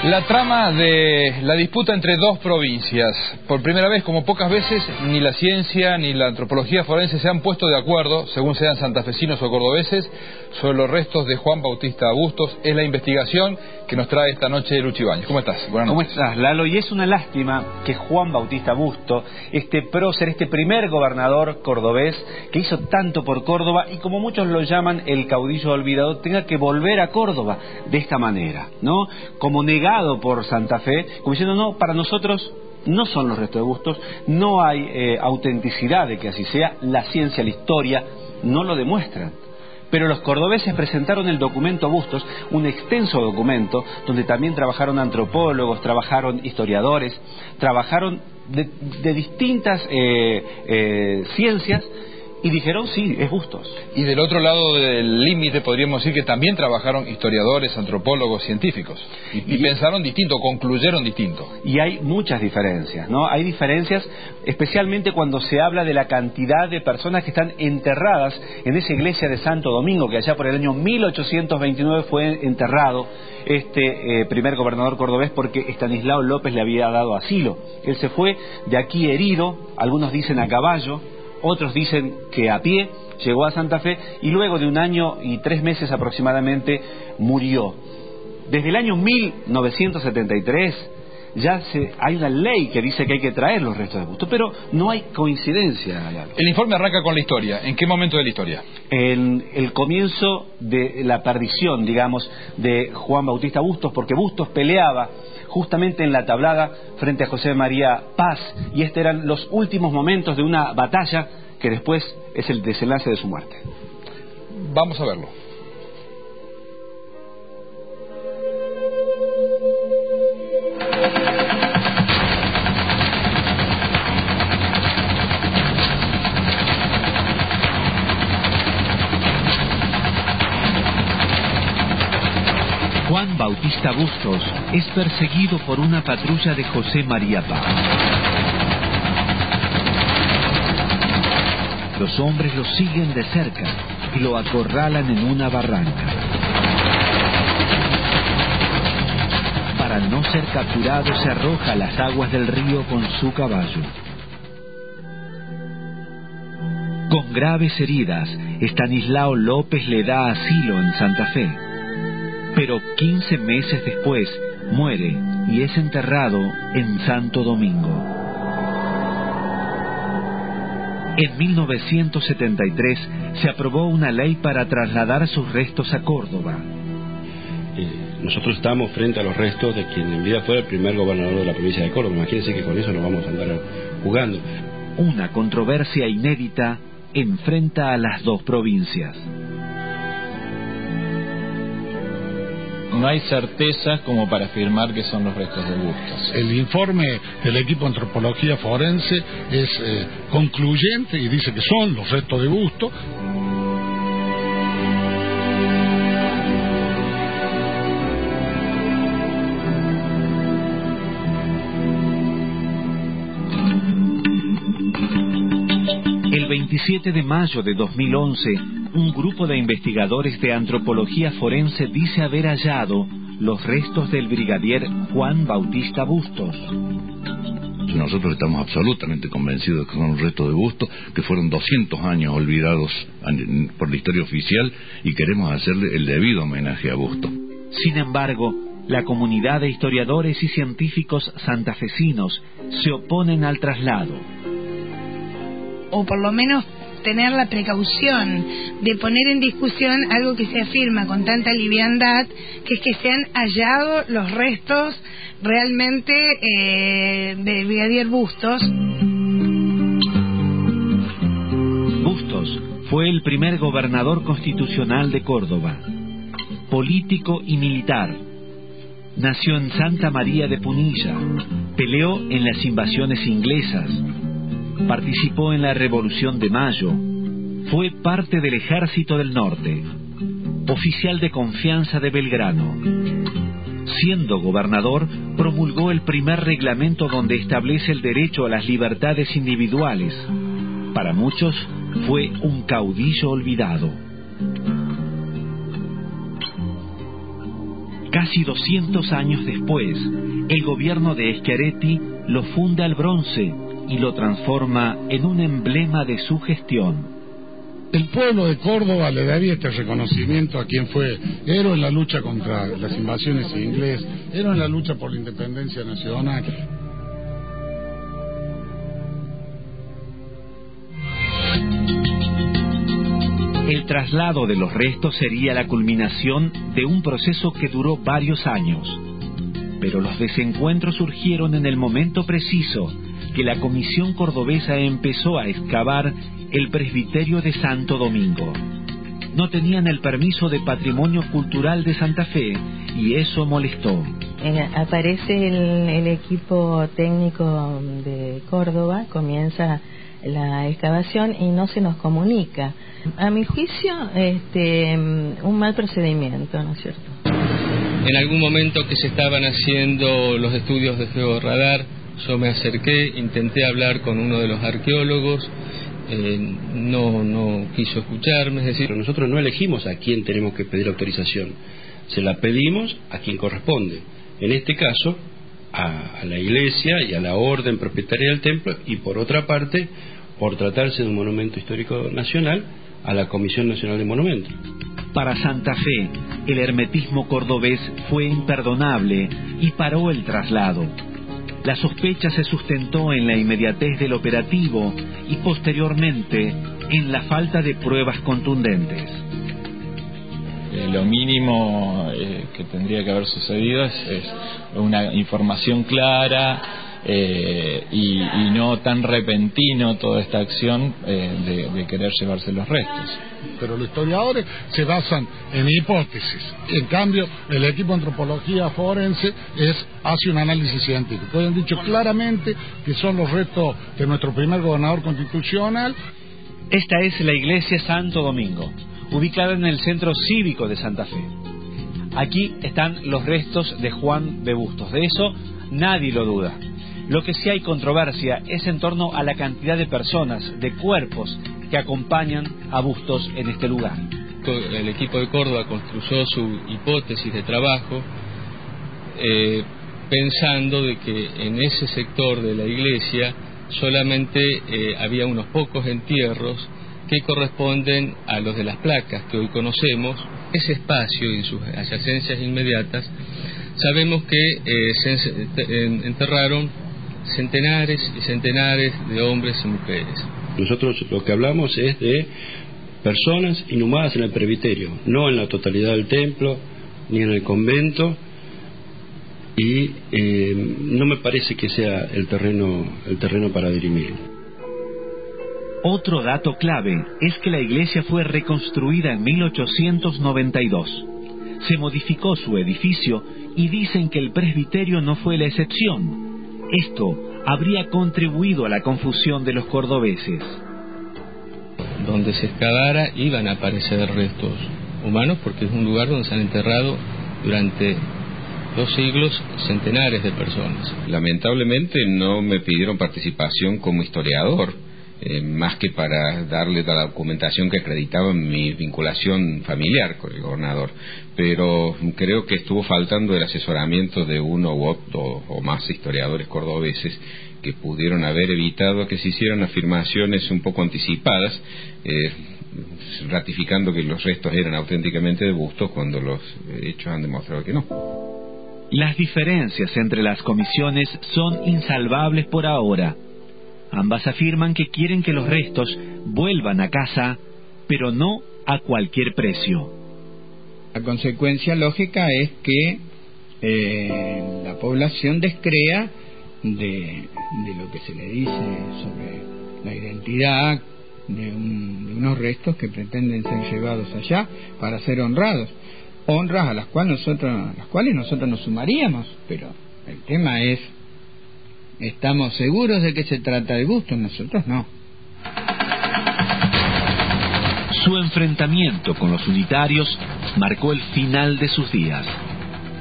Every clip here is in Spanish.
La trama de la disputa entre dos provincias. Por primera vez, como pocas veces, ni la ciencia ni la antropología forense se han puesto de acuerdo, según sean santafesinos o cordobeses, sobre los restos de Juan Bautista Bustos. Es la investigación que nos trae esta noche Luchi Ibáñez. ¿Cómo estás? Buenas noches. ¿Cómo estás, Lalo? Y es una lástima que Juan Bautista Bustos, este prócer, este primer gobernador cordobés que hizo tanto por Córdoba y como muchos lo llaman el caudillo olvidado, tenga que volver a Córdoba de esta manera, ¿no? Como negado por Santa Fe, como diciendo, no, para nosotros no son los restos de Bustos, no hay autenticidad de que así sea, la ciencia, la historia no lo demuestran. Pero los cordobeses presentaron el documento Bustos, un extenso documento, donde también trabajaron antropólogos, trabajaron historiadores, trabajaron de distintas ciencias, y dijeron, sí, es Bustos. Y del otro lado del límite podríamos decir que también trabajaron historiadores, antropólogos, científicos. Y pensaron distinto, concluyeron distinto. Y hay muchas diferencias, ¿no? Hay diferencias especialmente cuando se habla de la cantidad de personas que están enterradas en esa iglesia de Santo Domingo, que allá por el año 1829 fue enterrado este primer gobernador cordobés porque Estanislao López le había dado asilo. Él se fue de aquí herido, algunos dicen a caballo, otros dicen que a pie, llegó a Santa Fe y luego de 1 año y 3 meses aproximadamente murió. Desde el año 1973 ya hay una ley que dice que hay que traer los restos de Bustos, pero no hay coincidencia. El informe arranca con la historia. ¿En qué momento de la historia? En el comienzo de la perdición, digamos, de Juan Bautista Bustos, porque Bustos peleaba justamente en la tablada frente a José María Paz, y estos eran los últimos momentos de una batalla que después es el desenlace de su muerte. Vamos a verlo. Juan Bautista Bustos es perseguido por una patrulla de José María Paz. Los hombres lo siguen de cerca y lo acorralan en una barranca. Para no ser capturado, se arroja a las aguas del río con su caballo. Con graves heridas, Estanislao López le da asilo en Santa Fe. Pero 15 meses después muere y es enterrado en Santo Domingo. En 1973 se aprobó una ley para trasladar sus restos a Córdoba. Nosotros estamos frente a los restos de quien en vida fue el primer gobernador de la provincia de Córdoba. Imagínense que con eso nos vamos a andar jugando. Una controversia inédita enfrenta a las dos provincias. No hay certezas como para afirmar que son los restos de Bustos. El informe del equipo de antropología forense es concluyente y dice que son los restos de Bustos. El 27 de mayo de 2011, un grupo de investigadores de antropología forense dice haber hallado los restos del brigadier Juan Bautista Bustos. Nosotros estamos absolutamente convencidos de que son los restos de Bustos, que fueron 200 años olvidados por la historia oficial, y queremos hacerle el debido homenaje a Bustos. Sin embargo, la comunidad de historiadores y científicos santafesinos se oponen al traslado. O por lo menos tener la precaución de poner en discusión algo que se afirma con tanta liviandad, que es que se han hallado los restos realmente del brigadier Bustos. Bustos fue el primer gobernador constitucional de Córdoba, político y militar. Nació en Santa María de Punilla, peleó en las invasiones inglesas, participó en la Revolución de Mayo, fue parte del Ejército del Norte, oficial de confianza de Belgrano. Siendo gobernador, promulgó el primer reglamento donde establece el derecho a las libertades individuales. Para muchos, fue un caudillo olvidado. Casi 200 años después, el gobierno de Schiaretti lo funda al bronce y lo transforma en un emblema de su gestión. El pueblo de Córdoba le daría este reconocimiento a quien fue héroe en la lucha contra las invasiones inglesas, héroe en la lucha por la independencia nacional. El traslado de los restos sería la culminación de un proceso que duró varios años. Pero los desencuentros surgieron en el momento preciso que la Comisión Cordobesa empezó a excavar el presbiterio de Santo Domingo. No tenían el permiso de Patrimonio Cultural de Santa Fe y eso molestó. Aparece el equipo técnico de Córdoba, comienza la excavación y no se nos comunica. A mi juicio, un mal procedimiento, ¿no es cierto? En algún momento que se estaban haciendo los estudios de georradar, yo me acerqué, intenté hablar con uno de los arqueólogos, no quiso escucharme, es decir, nosotros no elegimos a quién tenemos que pedir autorización, se la pedimos a quien corresponde, en este caso a la iglesia y a la orden propietaria del templo, y por otra parte, por tratarse de un monumento histórico nacional, a la Comisión Nacional de Monumentos. Para Santa Fe, el hermetismo cordobés fue imperdonable y paró el traslado. La sospecha se sustentó en la inmediatez del operativo y posteriormente en la falta de pruebas contundentes. Lo mínimo que tendría que haber sucedido es una información clara y no tan repentino toda esta acción de querer llevarse los restos. Pero los historiadores se basan en hipótesis. En cambio, el equipo de antropología forense hace un análisis científico. Han dicho claramente que son los restos de nuestro primer gobernador constitucional. Esta es la iglesia Santo Domingo, ubicada en el centro cívico de Santa Fe. Aquí están los restos de Juan B. Bustos, de eso nadie lo duda. Lo que sí hay controversia es en torno a la cantidad de personas, de cuerpos que acompañan a Bustos en este lugar. El equipo de Córdoba construyó su hipótesis de trabajo pensando de que en ese sector de la iglesia solamente había unos pocos entierros que corresponden a los de las placas que hoy conocemos. Ese espacio y sus adyacencias inmediatas sabemos que se enterraron centenares y centenares de hombres y mujeres. Nosotros lo que hablamos es de personas inhumadas en el presbiterio, no en la totalidad del templo, ni en el convento, y no me parece que sea el terreno para dirimir. Otro dato clave es que la iglesia fue reconstruida en 1892. Se modificó su edificio y dicen que el presbiterio no fue la excepción. Esto habría contribuido a la confusión de los cordobeses. Donde se excavara iban a aparecer restos humanos porque es un lugar donde se han enterrado durante 2 siglos centenares de personas. Lamentablemente no me pidieron participación como historiador, más que para darle la documentación que acreditaba mi vinculación familiar con el gobernador, pero creo que estuvo faltando el asesoramiento de uno u otro o más historiadores cordobeses que pudieron haber evitado que se hicieran afirmaciones un poco anticipadas, ratificando que los restos eran auténticamente de Bustos cuando los hechos han demostrado que no. Las diferencias entre las comisiones son insalvables por ahora. Ambas afirman que quieren que los restos vuelvan a casa, pero no a cualquier precio. La consecuencia lógica es que la población descrea de lo que se le dice sobre la identidad de unos restos que pretenden ser llevados allá para ser honrados. Honras a las cuales nosotros nos sumaríamos, pero el tema es: ¿estamos seguros de que se trata de Bustos? Nosotros no. Su enfrentamiento con los unitarios marcó el final de sus días.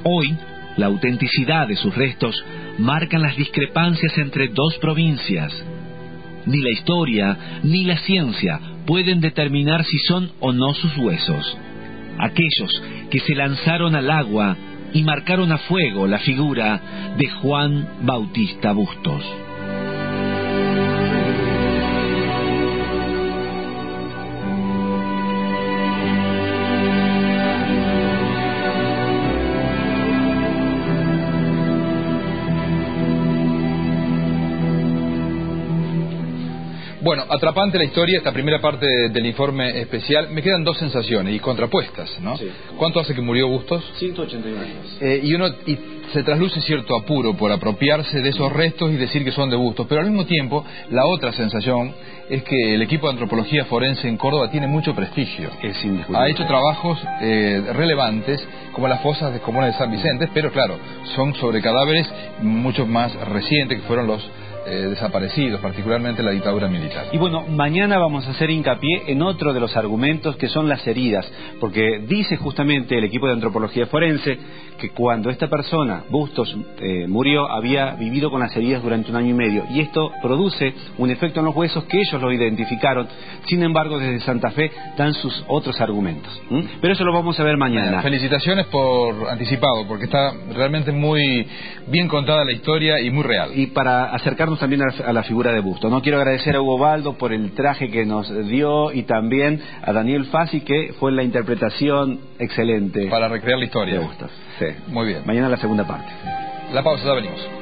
Hoy, la autenticidad de sus restos marcan las discrepancias entre dos provincias. Ni la historia ni la ciencia pueden determinar si son o no sus huesos. Aquellos que se lanzaron al agua y marcaron a fuego la figura de Juan Bautista Bustos. Bueno, atrapante la historia, esta primera parte del informe especial. Me quedan dos sensaciones y contrapuestas, ¿no? Sí. ¿Cuánto hace que murió Bustos? 181 años. Y se trasluce cierto apuro por apropiarse de esos restos y decir que son de Bustos, pero al mismo tiempo la otra sensación es que el equipo de antropología forense en Córdoba tiene mucho prestigio. Es indiscutible. Ha hecho trabajos relevantes como las fosas comunes de San Vicente, pero claro, son sobre cadáveres mucho más recientes que fueron los desaparecidos, particularmente la dictadura militar. Y bueno, mañana vamos a hacer hincapié en otro de los argumentos que son las heridas, porque dice justamente el equipo de antropología forense que cuando esta persona, Bustos, murió, había vivido con las heridas durante 1 año y medio, y esto produce un efecto en los huesos que ellos lo identificaron. Sin embargo, desde Santa Fe dan sus otros argumentos. Pero eso lo vamos a ver mañana. Felicitaciones por anticipado, porque está realmente muy bien contada la historia y muy real. Y para acercarnos también a la figura de Bustos, ¿no? Quiero agradecer a Hugo Baldo por el traje que nos dio y también a Daniel Fassi, que fue la interpretación excelente para recrear la historia de Bustos. Sí. Muy bien. Mañana la segunda parte. La pausa, ya venimos.